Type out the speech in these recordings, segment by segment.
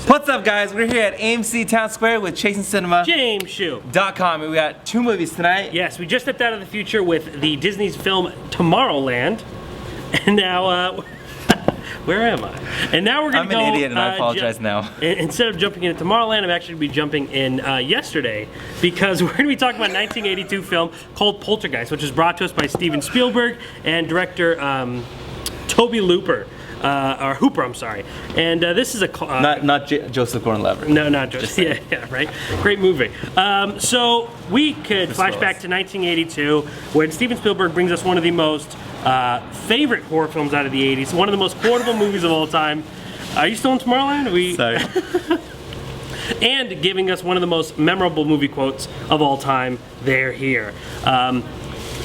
What's up, guys? We're here at AMC Town Square with Chasing Cinema. James Shoe. .com, and we got 2 movies tonight. Yes, we just stepped out of the future with the Disney's film Tomorrowland, and now where am I? And now we're gonna go. I'm an idiot, and I apologize now. Instead of jumping into Tomorrowland, I'm actually gonna be jumping in yesterday because we're gonna be talking about a 1982 film called Poltergeist, which is brought to us by Steven Spielberg and director Toby Looper. Or Hooper, I'm sorry. And this is a... not Joseph Gordon-Levitt. No, not Joseph. Yeah, right? Great movie. So we could flash back to 1982 when Steven Spielberg brings us one of the most favorite horror films out of the 80s. One of the most quotable movies of all time. Are you still in Tomorrowland? Sorry. And giving us one of the most memorable movie quotes of all time, "They're here."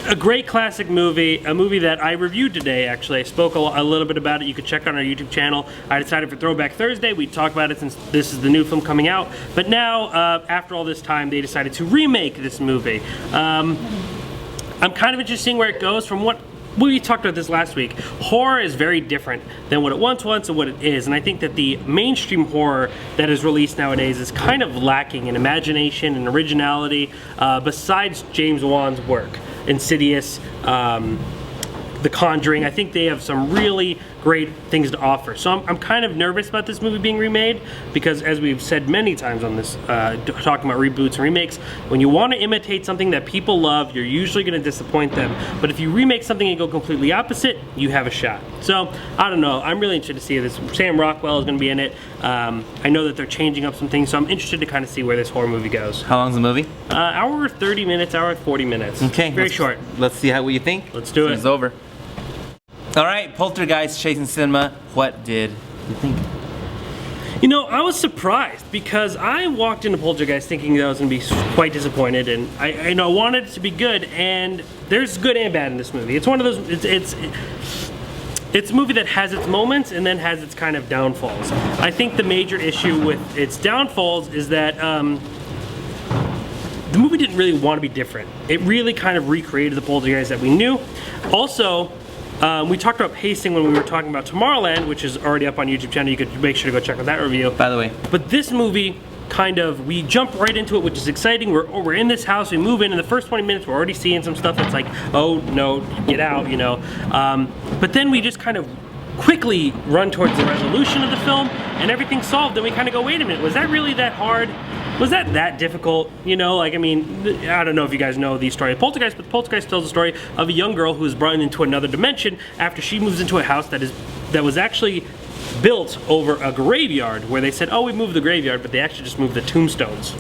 A great classic movie, a movie that I reviewed today, actually. I spoke a little bit about it. You could check on our YouTube channel. I decided for Throwback Thursday, we'd talk about it since this is the new film coming out. But now, after all this time, they decided to remake this movie. I'm kind of interested in seeing where it goes. From what we talked about this last week, horror is very different than what it once was and what it is. And I think that the mainstream horror that is released nowadays is kind of lacking in imagination and originality, besides James Wan's work. Insidious, The Conjuring. I think they have some really great things to offer. So I'm kind of nervous about this movie being remade because, as we've said many times on this, talking about reboots and remakes, when you want to imitate something that people love, you're usually going to disappoint them. But if you remake something and go completely opposite, you have a shot. So I don't know. I'm really interested to see this. Sam Rockwell is going to be in it. I know that they're changing up some things, so I'm interested to kind of see where this horror movie goes. How long's the movie? Hour 30 minutes, hour 40 minutes. Okay. Very short. Let's see what you think. Let's do it. It's over. All right, Poltergeist, Chasing Cinema. What did you think? You know, I was surprised because I walked into Poltergeist thinking that I was going to be quite disappointed, and I wanted it to be good, and there's good and bad in this movie. It's one of those, it's a movie that has its moments and then has its kind of downfalls. I think the major issue with its downfalls is that the movie didn't really want to be different. It really kind of recreated the Poltergeist that we knew. Also, we talked about pacing when we were talking about Tomorrowland, which is already up on YouTube channel. You could make sure to go check out that review. By the way. But this movie, kind of, we jump right into it, which is exciting. We're in this house, we move in the first 20 minutes, we're already seeing some stuff that's like, oh no, get out, you know. But then we just kind of quickly run towards the resolution of the film, and everything's solved, and we kind of go, wait a minute, was that really that hard? Was that difficult? You know, like, I mean, I don't know if you guys know the story of Poltergeist, but Poltergeist tells the story of a young girl who is brought into another dimension after she moves into a house that was actually built over a graveyard, where they said, oh, we moved the graveyard, but they actually just moved the tombstones.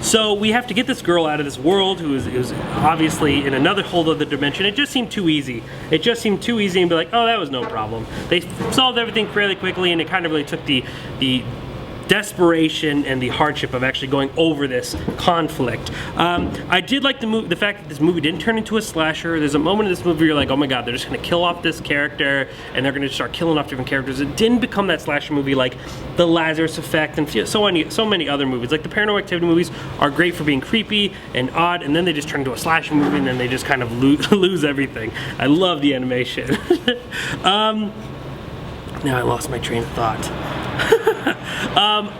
So we have to get this girl out of this world who is obviously in another whole other dimension. It just seemed too easy. It just seemed too easy and be like, oh, that was no problem. They solved everything fairly quickly, and it kind of really took the desperation and the hardship of actually going over this conflict. I did like the fact that this movie didn't turn into a slasher. There's a moment in this movie where you're like, oh my god, they're just going to kill off this character, and they're going to start killing off different characters. It didn't become that slasher movie like The Lazarus Effect and so many other movies. Like the Paranormal Activity movies are great for being creepy and odd, and then they just turn into a slasher movie, and then they just kind of lose everything. I love the animation. Now I lost my train of thought.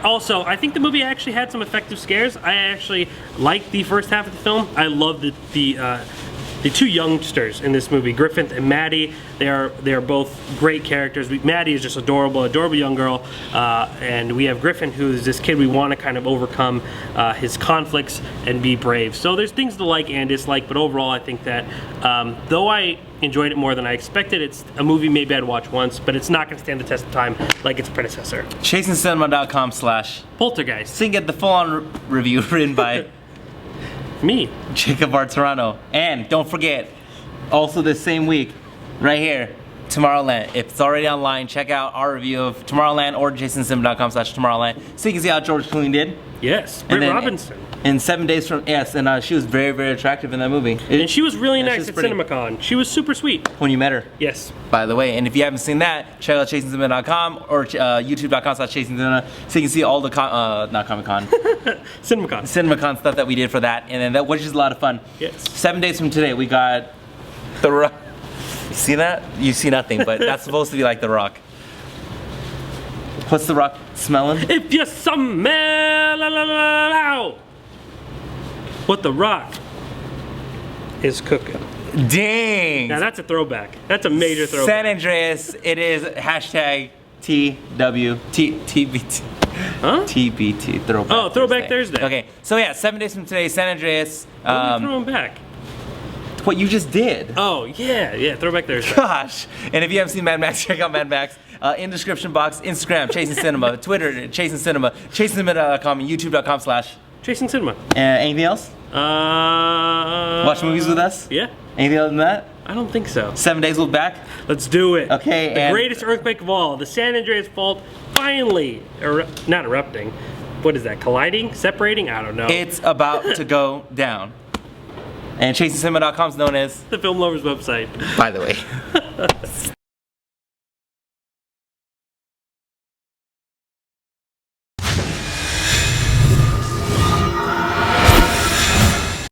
Also, I think the movie actually had some effective scares. I actually liked the first half of the film. I love the two youngsters in this movie, Griffin and Maddie. They are both great characters. Maddie is just adorable young girl, and we have Griffin, who is this kid we want to kind of overcome his conflicts and be brave. So there's things to like and dislike, but overall I think that though I enjoyed it more than I expected, it's a movie maybe I'd watch once, but it's not going to stand the test of time like its predecessor. ChasingCinema.com/Poltergeist. So you can get the full-on review written by me, Jacob Arturano. And don't forget, also this same week, right here, Tomorrowland. If it's already online, check out our review of Tomorrowland or ChasingCinema.com/Tomorrowland so you can see how George Clooney did. Yes, Britt Robinson. In 7 days from, yes, and she was very, very attractive in that movie. And she was really nice at CinemaCon. She was super sweet. When you met her. Yes. By the way, and if you haven't seen that, check out ChasingCinema.com or YouTube.com/ChasingCinema so you can see all the, not Comic-Con. CinemaCon stuff that we did for that, and then which is a lot of fun. Yes. 7 days from today, we got The Rock. You see that? You see nothing, but that's supposed to be like The Rock. What's The Rock smelling? If you smell what The Rock is cooking. Dang! Now that's a throwback. That's a major throwback. San Andreas, it is hashtag TBT. Huh? TBT, Throwback Oh, Throwback Thursday. Okay, so yeah, 7 days from today, San Andreas. What are you throwing back? What you just did. Oh, yeah, Throwback Thursday. Gosh. And if you haven't seen Mad Max, check out Mad Max. In description box, Instagram, Chasing Cinema, Twitter, Chasing Cinema, ChasingCinema.com, and YouTube.com/ Chasing Cinema. anything else? Watch movies with us? Yeah. Anything other than that? I don't think so. 7 days we'll be back? Let's do it. Okay, The and- greatest earthquake of all, the San Andreas Fault, finally, not erupting. What is that? Colliding? Separating? I don't know. It's about to go down. And ChasingCinema.com is known as, the Film Lovers website. by the way.